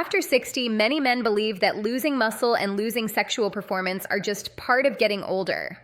After 60, many men believe that losing muscle and losing sexual performance are just part of getting older.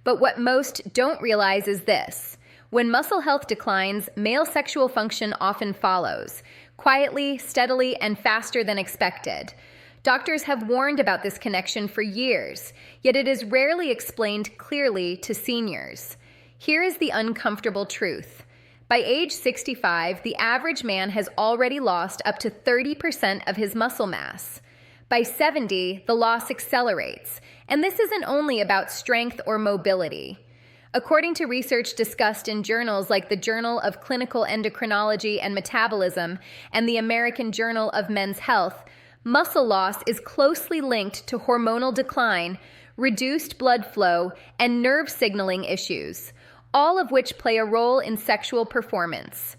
But what most don't realize is this. When muscle health declines, male sexual function often follows, quietly, steadily, and faster than expected. Doctors have warned about this connection for years, yet it is rarely explained clearly to seniors. Here is the uncomfortable truth. By age 65, the average man has already lost up to 30% of his muscle mass. By 70, the loss accelerates, and this isn't only about strength or mobility. According to research discussed in journals like the Journal of Clinical Endocrinology and Metabolism and the American Journal of Men's Health, muscle loss is closely linked to hormonal decline, reduced blood flow, and nerve signaling issues, all of which play a role in sexual performance.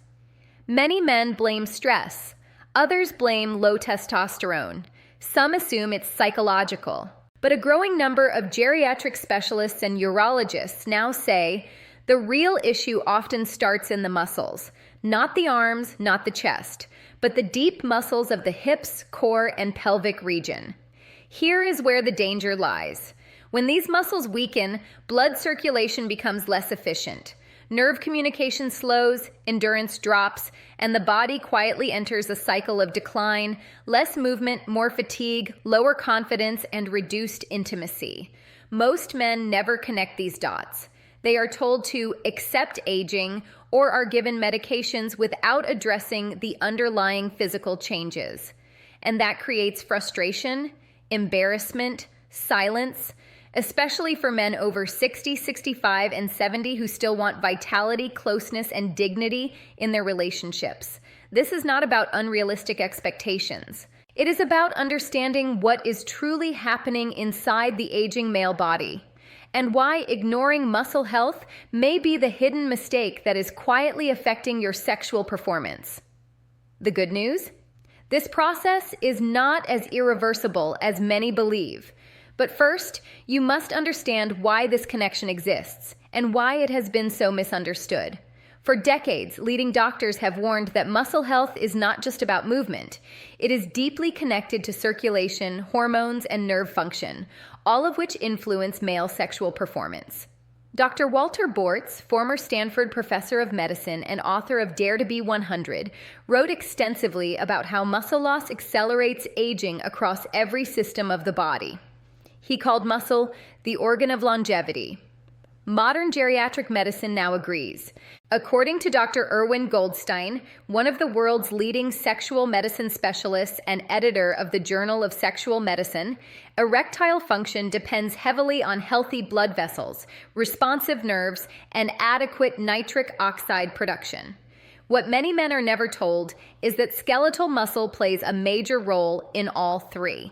Many men blame stress. Others blame low testosterone. Some assume it's psychological. But a growing number of geriatric specialists and urologists now say the real issue often starts in the muscles, not the arms, not the chest, but the deep muscles of the hips, core, and pelvic region. Here is where the danger lies. When these muscles weaken, blood circulation becomes less efficient. Nerve communication slows, endurance drops, and the body quietly enters a cycle of decline, less movement, more fatigue, lower confidence, and reduced intimacy. Most men never connect these dots. They are told to accept aging or are given medications without addressing the underlying physical changes. And that creates frustration, embarrassment, silence, especially for men over 60, 65, and 70 who still want vitality, closeness, and dignity in their relationships. This is not about unrealistic expectations. It is about understanding what is truly happening inside the aging male body, and why ignoring muscle health may be the hidden mistake that is quietly affecting your sexual performance. The good news? This process is not as irreversible as many believe. But first, you must understand why this connection exists and why it has been so misunderstood. For decades, leading doctors have warned that muscle health is not just about movement. It is deeply connected to circulation, hormones, and nerve function, all of which influence male sexual performance. Dr. Walter Bortz, former Stanford professor of medicine and author of Dare to Be 100, wrote extensively about how muscle loss accelerates aging across every system of the body. He called muscle the organ of longevity. Modern geriatric medicine now agrees. According to Dr. Irwin Goldstein, one of the world's leading sexual medicine specialists and editor of the Journal of Sexual Medicine, erectile function depends heavily on healthy blood vessels, responsive nerves, and adequate nitric oxide production. What many men are never told is that skeletal muscle plays a major role in all three.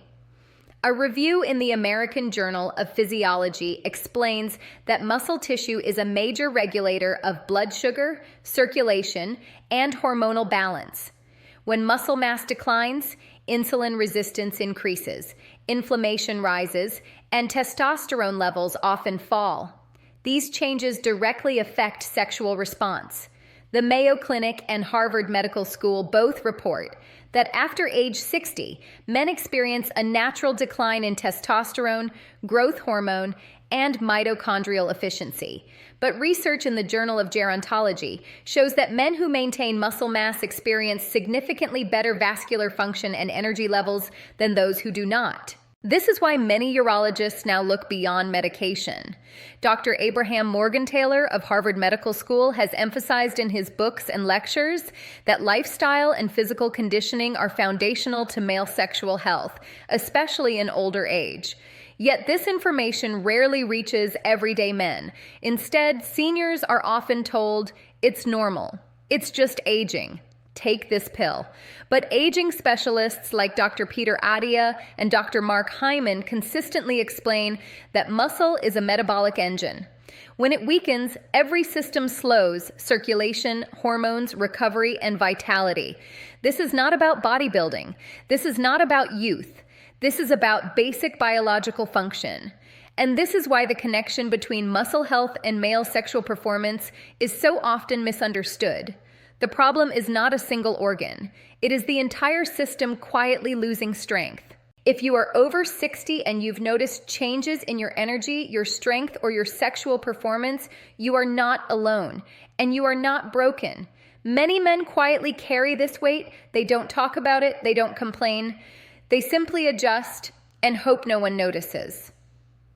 A review in the American Journal of Physiology explains that muscle tissue is a major regulator of blood sugar, circulation, and hormonal balance. When muscle mass declines, insulin resistance increases, inflammation rises, and testosterone levels often fall. These changes directly affect sexual response. The Mayo Clinic and Harvard Medical School both report that after age 60, men experience a natural decline in testosterone, growth hormone, and mitochondrial efficiency. But research in the Journal of Gerontology shows that men who maintain muscle mass experience significantly better vascular function and energy levels than those who do not. This is why many urologists now look beyond medication. Dr. Abraham Morgentaler of Harvard Medical School has emphasized in his books and lectures that lifestyle and physical conditioning are foundational to male sexual health, especially in older age. Yet this information rarely reaches everyday men. Instead, seniors are often told, "It's normal. It's just aging. Take this pill." But aging specialists like Dr. Peter Adia and Dr. Mark Hyman consistently explain that muscle is a metabolic engine. When it weakens, every system slows: circulation, hormones, recovery, and vitality. This is not about bodybuilding. This is not about youth. This is about basic biological function. And this is why the connection between muscle health and male sexual performance is so often misunderstood. The problem is not a single organ. It is the entire system quietly losing strength. If you are over 60 and you've noticed changes in your energy, your strength, or your sexual performance, you are not alone, and you are not broken. Many men quietly carry this weight. They don't talk about it. They don't complain. They simply adjust and hope no one notices.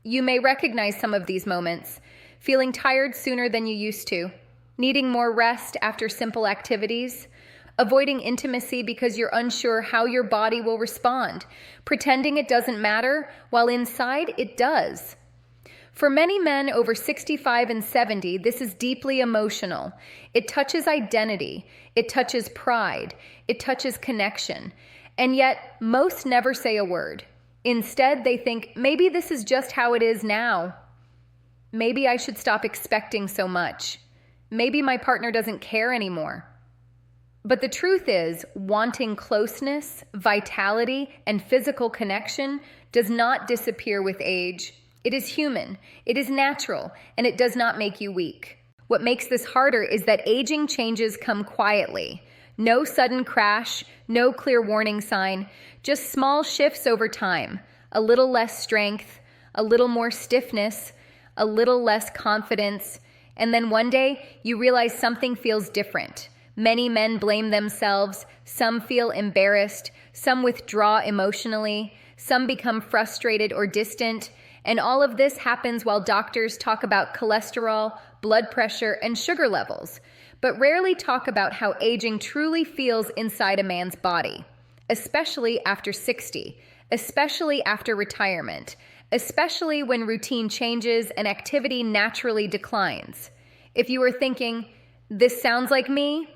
You may recognize some of these moments: feeling tired sooner than you used to, needing more rest after simple activities, avoiding intimacy because you're unsure how your body will respond, pretending it doesn't matter while inside it does. For many men over 65 and 70, this is deeply emotional. It touches identity, it touches pride, it touches connection, and yet most never say a word. Instead, they think, maybe this is just how it is now. Maybe I should stop expecting so much. Maybe my partner doesn't care anymore. But the truth is, wanting closeness, vitality, and physical connection does not disappear with age. It is human, it is natural, and it does not make you weak. What makes this harder is that aging changes come quietly. No sudden crash, no clear warning sign, just small shifts over time. A little less strength, a little more stiffness, a little less confidence, and then one day you realize something feels different. Many men blame themselves, some feel embarrassed, some withdraw emotionally, some become frustrated or distant, and all of this happens while doctors talk about cholesterol, blood pressure, and sugar levels, but rarely talk about how aging truly feels inside a man's body, especially after 60, especially after retirement, especially when routine changes and activity naturally declines. If you are thinking, this sounds like me,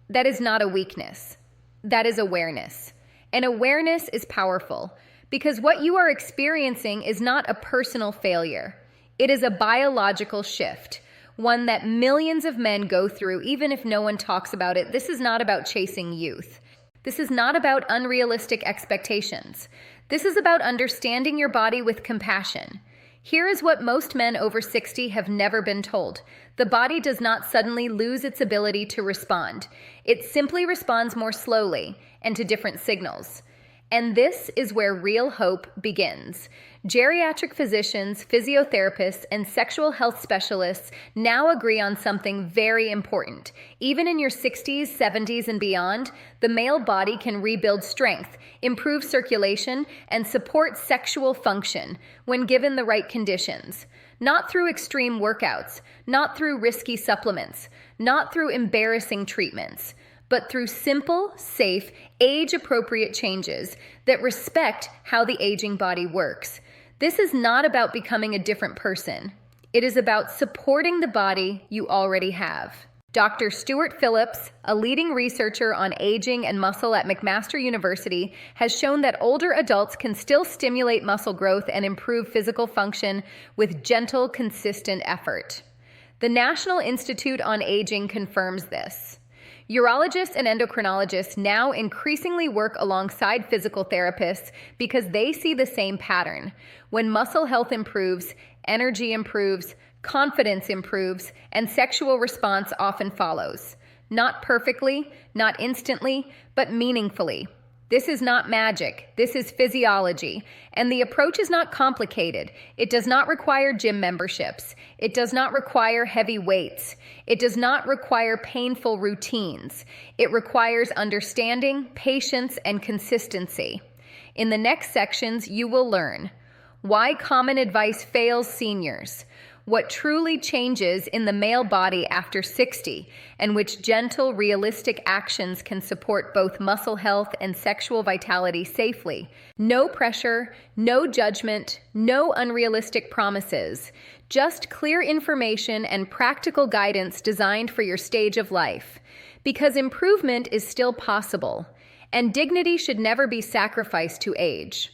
that is not a weakness. That is awareness. And awareness is powerful because what you are experiencing is not a personal failure. It is a biological shift, one that millions of men go through even if no one talks about it. This is not about chasing youth. This is not about unrealistic expectations. This is about understanding your body with compassion. Here is what most men over 60 have never been told. The body does not suddenly lose its ability to respond. It simply responds more slowly and to different signals. And this is where real hope begins. Geriatric physicians, physiotherapists, and sexual health specialists now agree on something very important. Even in your 60s, 70s, and beyond, the male body can rebuild strength, improve circulation, and support sexual function when given the right conditions. Not through extreme workouts, not through risky supplements, not through embarrassing treatments, but through simple, safe, age-appropriate changes that respect how the aging body works. This is not about becoming a different person. It is about supporting the body you already have. Dr. Stuart Phillips, a leading researcher on aging and muscle at McMaster University, has shown that older adults can still stimulate muscle growth and improve physical function with gentle, consistent effort. The National Institute on Aging confirms this. Urologists and endocrinologists now increasingly work alongside physical therapists because they see the same pattern. When muscle health improves, energy improves, confidence improves, and sexual response often follows. Not perfectly, not instantly, but meaningfully. This is not magic. This is physiology. And the approach is not complicated. It does not require gym memberships. It does not require heavy weights. It does not require painful routines. It requires understanding, patience, and consistency. In the next sections, you will learn why common advice fails seniors, what truly changes in the male body after 60, and which gentle, realistic actions can support both muscle health and sexual vitality safely. No pressure, no judgment, no unrealistic promises, just clear information and practical guidance designed for your stage of life. Because improvement is still possible, and dignity should never be sacrificed to age.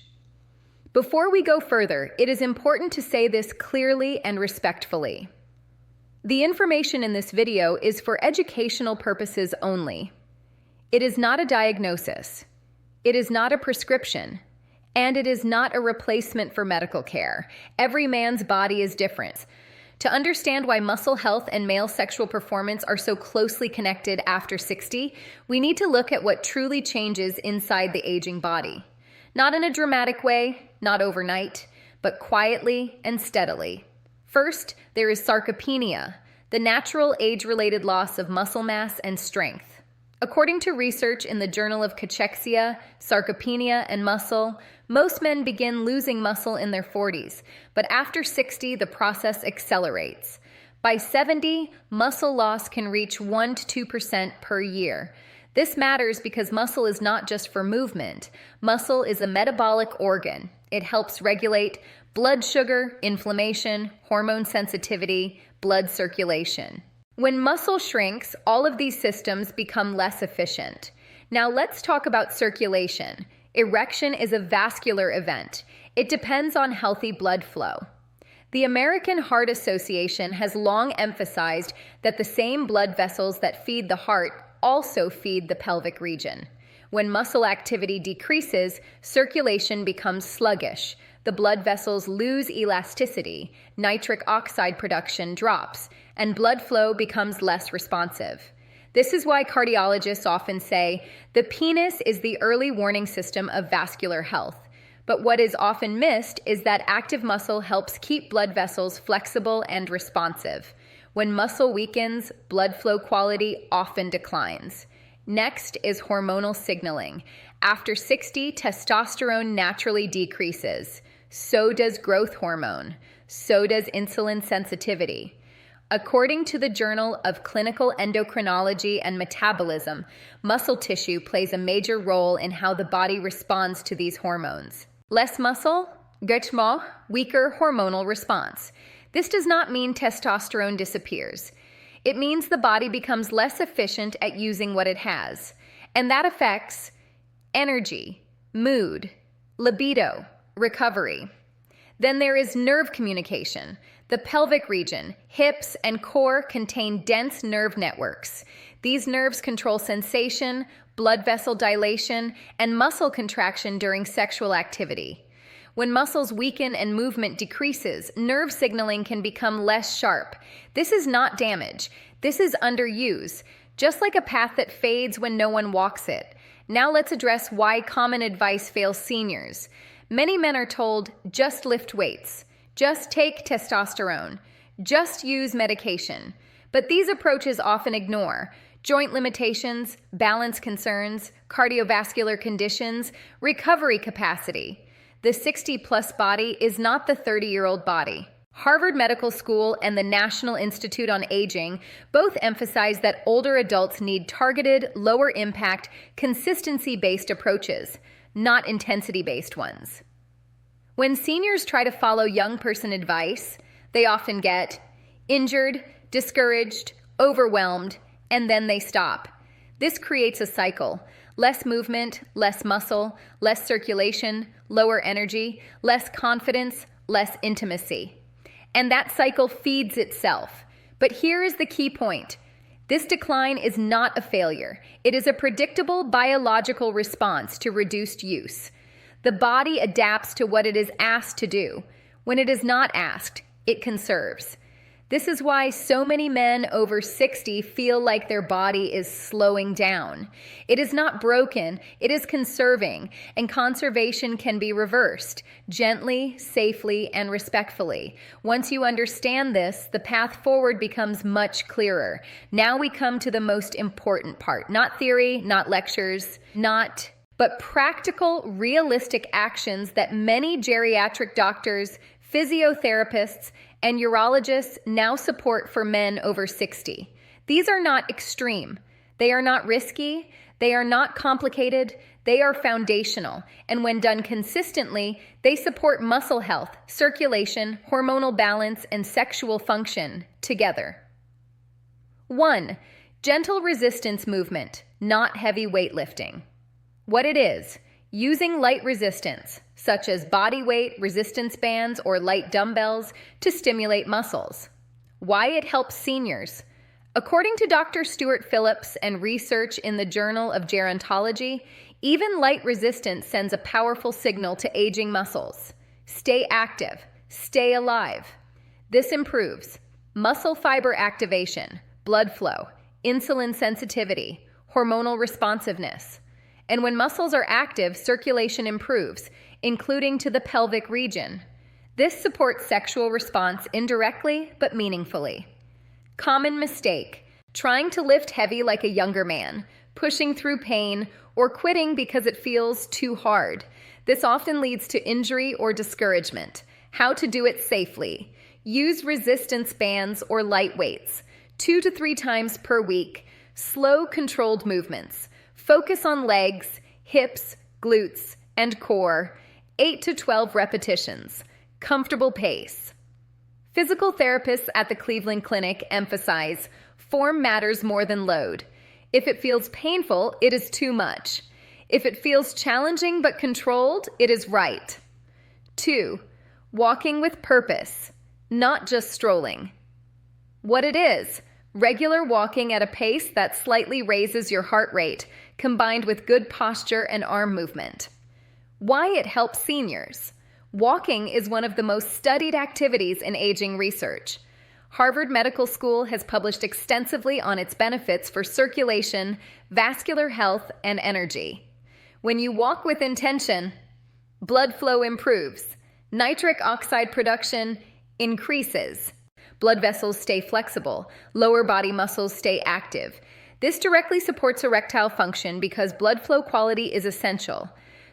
Before we go further, it is important to say this clearly and respectfully. The information in this video is for educational purposes only. It is not a diagnosis. It is not a prescription. And it is not a replacement for medical care. Every man's body is different. To understand why muscle health and male sexual performance are so closely connected after 60, we need to look at what truly changes inside the aging body. Not in a dramatic way, not overnight, but quietly and steadily. First, there is sarcopenia, the natural age-related loss of muscle mass and strength. According to research in the Journal of Cachexia, Sarcopenia, and Muscle, most men begin losing muscle in their 40s, but after 60, the process accelerates. By 70, muscle loss can reach 1 to 2% per year. This matters because muscle is not just for movement. Muscle is a metabolic organ. It helps regulate blood sugar, inflammation, hormone sensitivity, blood circulation. When muscle shrinks, all of these systems become less efficient. Now let's talk about circulation. Erection is a vascular event. It depends on healthy blood flow. The American Heart Association has long emphasized that the same blood vessels that feed the heart also feed the pelvic region. When muscle activity decreases, circulation becomes sluggish. The blood vessels lose elasticity, nitric oxide production drops, and blood flow becomes less responsive. This is why cardiologists often say the penis is the early warning system of vascular health. But what is often missed is that active muscle helps keep blood vessels flexible and responsive. When muscle weakens, blood flow quality often declines. Next is hormonal signaling. After 60, testosterone naturally decreases. So does growth hormone. So does insulin sensitivity. According to the Journal of Clinical Endocrinology and Metabolism, muscle tissue plays a major role in how the body responds to these hormones. Less muscle, weaker hormonal response. This does not mean testosterone disappears. It means the body becomes less efficient at using what it has, and that affects energy, mood, libido, recovery. Then there is nerve communication. The pelvic region, hips, and core contain dense nerve networks. These nerves control sensation, blood vessel dilation, and muscle contraction during sexual activity. When muscles weaken and movement decreases, nerve signaling can become less sharp. This is not damage. This is underuse, just like a path that fades when no one walks it. Now let's address why common advice fails seniors. Many men are told, just lift weights. Just take testosterone. Just use medication. But these approaches often ignore joint limitations, balance concerns, cardiovascular conditions, recovery capacity. The 60-plus body is not the 30-year-old body. Harvard Medical School and the National Institute on Aging both emphasize that older adults need targeted, lower-impact, consistency-based approaches, not intensity-based ones. When seniors try to follow young person advice, they often get injured, discouraged, overwhelmed, and then they stop. This creates a cycle. Less movement, less muscle, less circulation, lower energy, less confidence, less intimacy. And that cycle feeds itself. But here is the key point. This decline is not a failure. It is a predictable biological response to reduced use. The body adapts to what it is asked to do. When it is not asked, it conserves. This is why so many men over 60 feel like their body is slowing down. It is not broken, it is conserving, and conservation can be reversed, gently, safely, and respectfully. Once you understand this, the path forward becomes much clearer. Now we come to the most important part. Not theory, not lectures, but practical, realistic actions that many geriatric doctors, physiotherapists, and urologists now support for men over 60. These are not extreme. They are not risky. They are not complicated. They are foundational. And when done consistently, they support muscle health, circulation, hormonal balance, and sexual function together. 1. Gentle resistance movement, not heavy weightlifting. What it is: using light resistance, such as body weight, resistance bands, or light dumbbells, to stimulate muscles. Why it helps seniors. According to Dr. Stuart Phillips and research in the Journal of Gerontology, even light resistance sends a powerful signal to aging muscles. Stay active. Stay alive. This improves muscle fiber activation, blood flow, insulin sensitivity, hormonal responsiveness. And when muscles are active, circulation improves, including to the pelvic region. This supports sexual response indirectly but meaningfully. Common mistake: trying to lift heavy like a younger man, pushing through pain, or quitting because it feels too hard. This often leads to injury or discouragement. How to do it safely: use resistance bands or light weights, 2 to 3 times per week. Slow, controlled movements. Focus on legs, hips, glutes, and core. 8 to 12 repetitions. Comfortable pace. Physical therapists at the Cleveland Clinic emphasize form matters more than load. If it feels painful, it is too much. If it feels challenging but controlled, it is right. 2. Walking with purpose, not just strolling. What it is: regular walking at a pace that slightly raises your heart rate, combined with good posture and arm movement. Why it helps seniors. Walking is one of the most studied activities in aging research. Harvard Medical School has published extensively on its benefits for circulation, vascular health, and energy. When you walk with intention, blood flow improves, nitric oxide production increases, blood vessels stay flexible, lower body muscles stay active. This directly supports erectile function because blood flow quality is essential.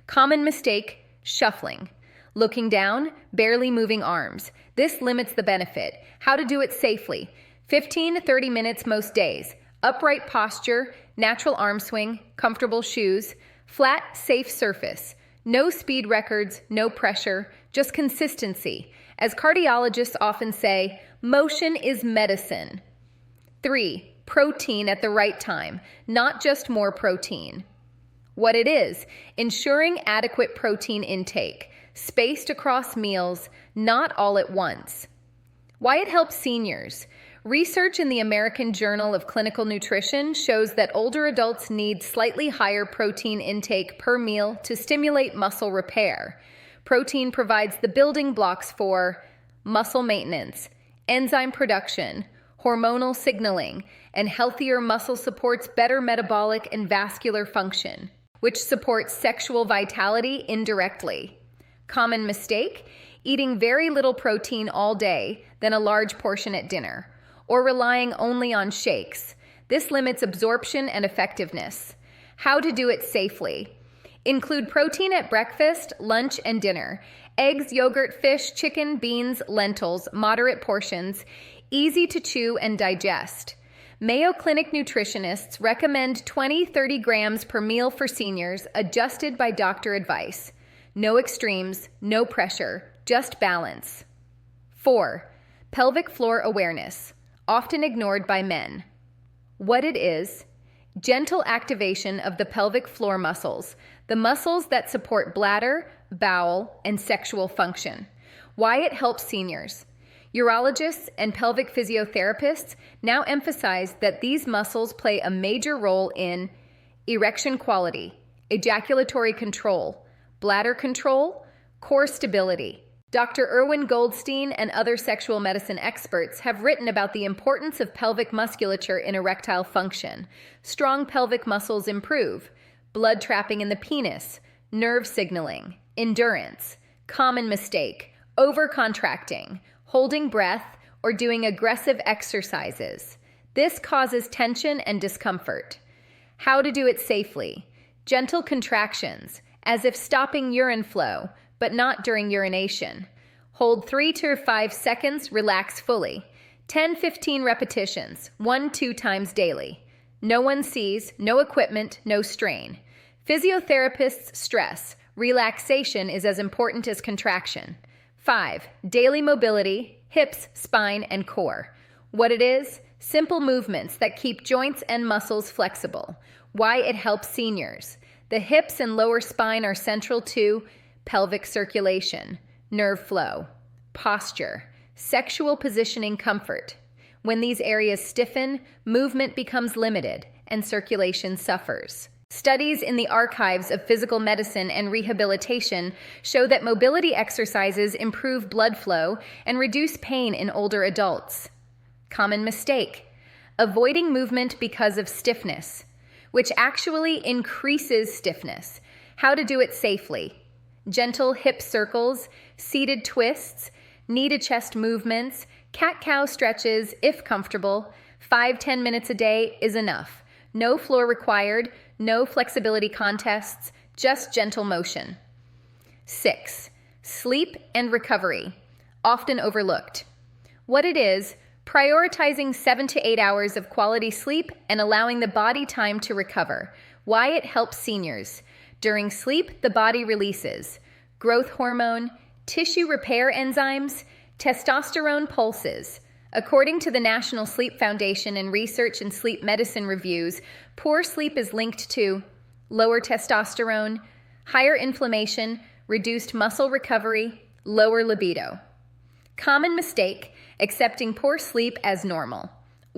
Common mistake: shuffling. Looking down, barely moving arms. This limits the benefit. How to do it safely: 15 to 30 minutes most days. Upright posture, natural arm swing, comfortable shoes, flat, safe surface. No speed records, no pressure, just consistency. As cardiologists often say, motion is medicine. 3. Protein at the right time, not just more protein. What it is: ensuring adequate protein intake, spaced across meals, not all at once. Why it helps seniors. Research in the American Journal of Clinical Nutrition shows that older adults need slightly higher protein intake per meal to stimulate muscle repair. Protein provides the building blocks for muscle maintenance, enzyme production, hormonal signaling, and healthier muscle supports better metabolic and vascular function, which supports sexual vitality indirectly. Common mistake: eating very little protein all day, then a large portion at dinner, or relying only on shakes. This limits absorption and effectiveness. How to do it safely: include protein at breakfast, lunch, and dinner. Eggs, yogurt, fish, chicken, beans, lentils, moderate portions, easy to chew and digest. Mayo Clinic nutritionists recommend 20-30 grams per meal for seniors, adjusted by doctor advice. No extremes, no pressure, just balance. 4. Pelvic floor awareness, often ignored by men. What it is: gentle activation of the pelvic floor muscles, the muscles that support bladder, bowel, and sexual function. Why it helps seniors. Urologists and pelvic physiotherapists now emphasize that these muscles play a major role in erection quality, ejaculatory control, bladder control, core stability. Dr. Irwin Goldstein and other sexual medicine experts have written about the importance of pelvic musculature in erectile function. Strong pelvic muscles improve blood trapping in the penis, nerve signaling, endurance. Common mistake: overcontracting, holding breath, or doing aggressive exercises. This causes tension and discomfort. How to do it safely: gentle contractions, as if stopping urine flow, but not during urination. Hold 3 to 5 seconds, relax fully. 10-15 repetitions, 1-2 times daily. No one sees, no equipment, no strain. Physiotherapists stress relaxation is as important as contraction. 5. Daily mobility, hips, spine, and core. What it is: simple movements that keep joints and muscles flexible. Why it helps seniors. The hips and lower spine are central to pelvic circulation, nerve flow, posture, sexual positioning comfort. When these areas stiffen, movement becomes limited and circulation suffers. Studies in the archives of physical medicine and rehabilitation show that mobility exercises improve blood flow and reduce pain in older adults. Common mistake: avoiding movement because of stiffness, which actually increases stiffness. How to do it safely: gentle hip circles, seated twists, knee to chest movements, cat-cow stretches if comfortable. 5-10 minutes a day is enough. No floor required, no flexibility contests, just gentle motion. 6. Sleep and recovery, often overlooked. What it is: prioritizing 7 to 8 hours of quality sleep and allowing the body time to recover. Why it helps seniors: during sleep, the body releases growth hormone, tissue repair enzymes, testosterone pulses. According to the National Sleep Foundation and research in sleep medicine reviews, poor sleep is linked to lower testosterone, higher inflammation, reduced muscle recovery, lower libido. Common mistake: accepting poor sleep as normal.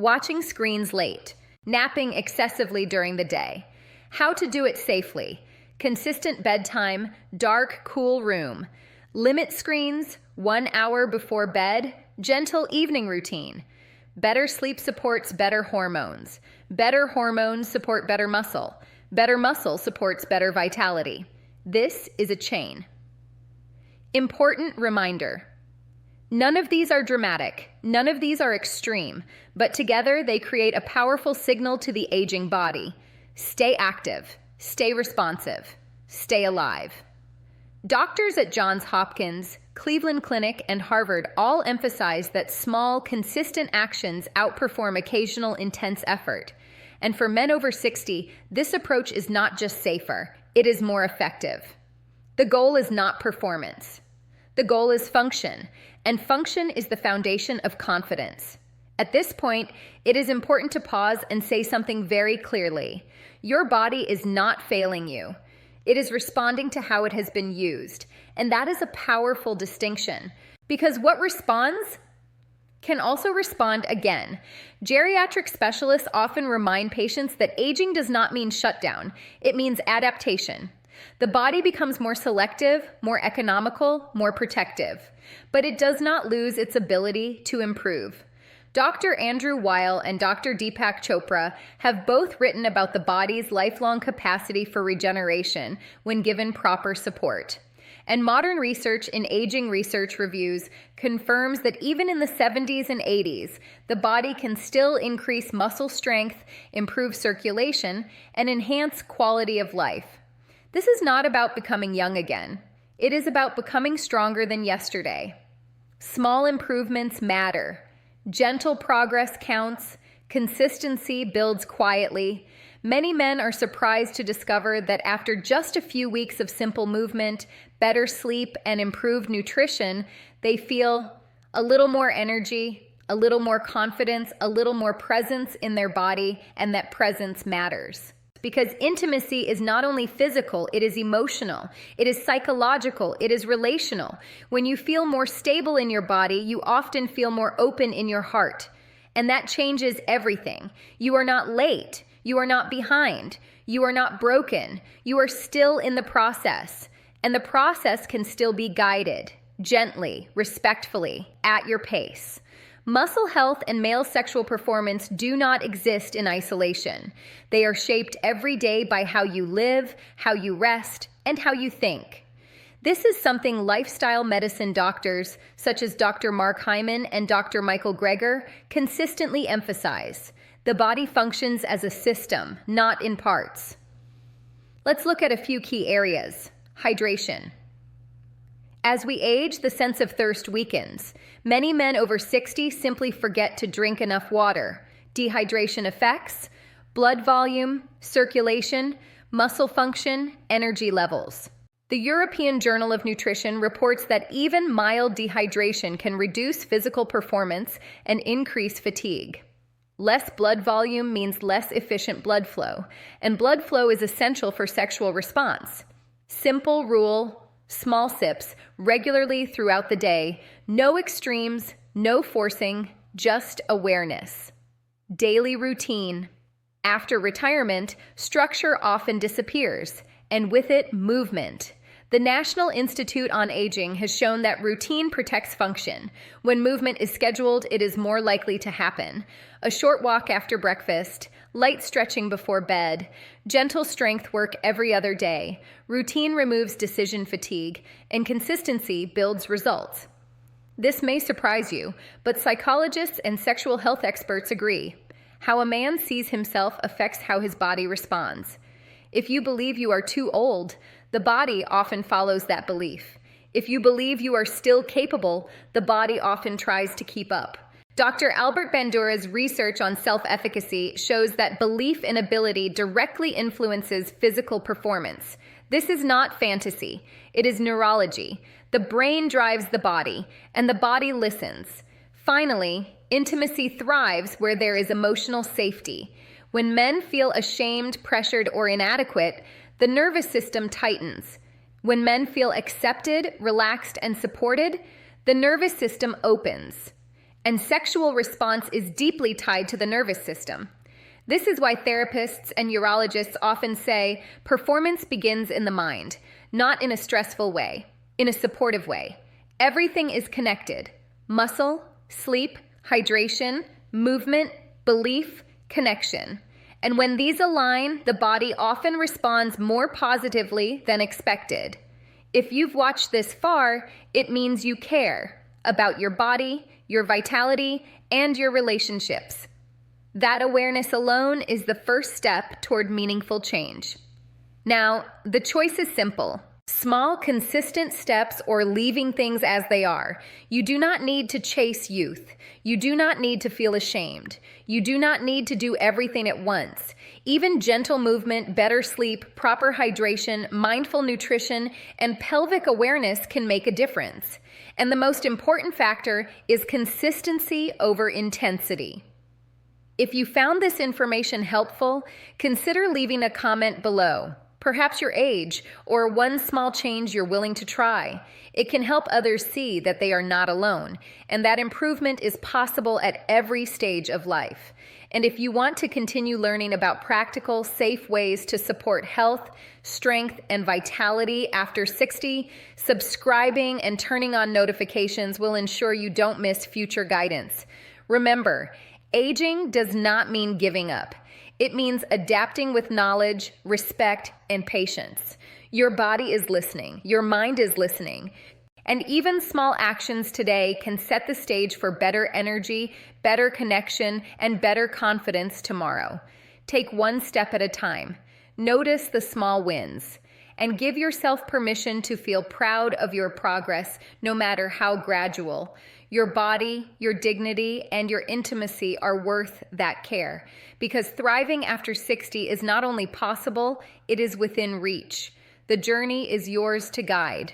Watching screens late, napping excessively during the day. How to do it safely: consistent bedtime, dark, cool room. Limit screens, 1 hour before bed, gentle evening routine. Better sleep supports better hormones. Better hormones support better muscle. Better muscle supports better vitality. This is a chain. Important reminder: none of these are dramatic, none of these are extreme, but together they create a powerful signal to the aging body. Stay active, stay responsive, stay alive. Doctors at Johns Hopkins, Cleveland Clinic, and Harvard all emphasize that small, consistent actions outperform occasional intense effort. And for men over 60, this approach is not just safer, it is more effective. The goal is not performance. The goal is function, and function is the foundation of confidence. At this point, it is important to pause and say something very clearly. Your body is not failing you. It is responding to how it has been used, and that is a powerful distinction, because what responds can also respond again. Geriatric specialists often remind patients that aging does not mean shutdown, it means adaptation. The body becomes more selective, more economical, more protective, but it does not lose its ability to improve. Dr. Andrew Weil and Dr. Deepak Chopra have both written about the body's lifelong capacity for regeneration when given proper support. And modern research in aging research reviews confirms that even in the 70s and 80s, the body can still increase muscle strength, improve circulation, and enhance quality of life. This is not about becoming young again. It is about becoming stronger than yesterday. Small improvements matter. Gentle progress counts. Consistency builds quietly. Many men are surprised to discover that after just a few weeks of simple movement, better sleep, and improved nutrition, they feel a little more energy, a little more confidence, a little more presence in their body, and that presence matters. Because intimacy is not only physical, it is emotional, it is psychological, it is relational. When you feel more stable in your body, you often feel more open in your heart. And that changes everything. You are not late. You are not behind. You are not broken. You are still in the process. And the process can still be guided, gently, respectfully, at your pace. Muscle health and male sexual performance do not exist in isolation. They are shaped every day by how you live, how you rest, and how you think. This is something lifestyle medicine doctors, such as Dr. Mark Hyman and Dr. Michael Greger, consistently emphasize. The body functions as a system, not in parts. Let's look at a few key areas. Hydration. As we age, the sense of thirst weakens. Many men over 60 simply forget to drink enough water. Dehydration effects, blood volume, circulation, muscle function, energy levels. The European Journal of Nutrition reports that even mild dehydration can reduce physical performance and increase fatigue. Less blood volume means less efficient blood flow, and blood flow is essential for sexual response. Simple rule: small sips regularly throughout the day, no extremes, no forcing, just awareness. Daily routine. After retirement, structure often disappears, and with it, movement. The National Institute on Aging has shown that routine protects function. When movement is scheduled, it is more likely to happen. A short walk after breakfast, light stretching before bed, gentle strength work every other day. Routine removes decision fatigue, and consistency builds results. This may surprise you, but psychologists and sexual health experts agree. How a man sees himself affects how his body responds. If you believe you are too old, the body often follows that belief. If you believe you are still capable, the body often tries to keep up. Dr. Albert Bandura's research on self-efficacy shows that belief in ability directly influences physical performance. This is not fantasy. It is neurology. The brain drives the body, and the body listens. Finally, intimacy thrives where there is emotional safety. When men feel ashamed, pressured, or inadequate, the nervous system tightens. When men feel accepted, relaxed, and supported, the nervous system opens. And sexual response is deeply tied to the nervous system. This is why therapists and urologists often say performance begins in the mind, not in a stressful way, in a supportive way. Everything is connected: muscle, sleep, hydration, movement, belief, connection. And when these align, the body often responds more positively than expected. If you've watched this far, it means you care about your body, your vitality, and your relationships. That awareness alone is the first step toward meaningful change. Now, the choice is simple. Small, consistent steps or leaving things as they are. You do not need to chase youth. You do not need to feel ashamed. You do not need to do everything at once. Even gentle movement, better sleep, proper hydration, mindful nutrition, and pelvic awareness can make a difference. And the most important factor is consistency over intensity. If you found this information helpful, consider leaving a comment below. Perhaps your age, or one small change you're willing to try. It can help others see that they are not alone, and that improvement is possible at every stage of life. And if you want to continue learning about practical, safe ways to support health, strength, and vitality after 60, subscribing and turning on notifications will ensure you don't miss future guidance. Remember, aging does not mean giving up. It means adapting with knowledge, respect, and patience. Your body is listening. Your mind is listening. And even small actions today can set the stage for better energy, better connection, and better confidence tomorrow. Take one step at a time. Notice the small wins. And give yourself permission to feel proud of your progress, no matter how gradual. Your body, your dignity, and your intimacy are worth that care. Because thriving after 60 is not only possible, it is within reach. The journey is yours to guide.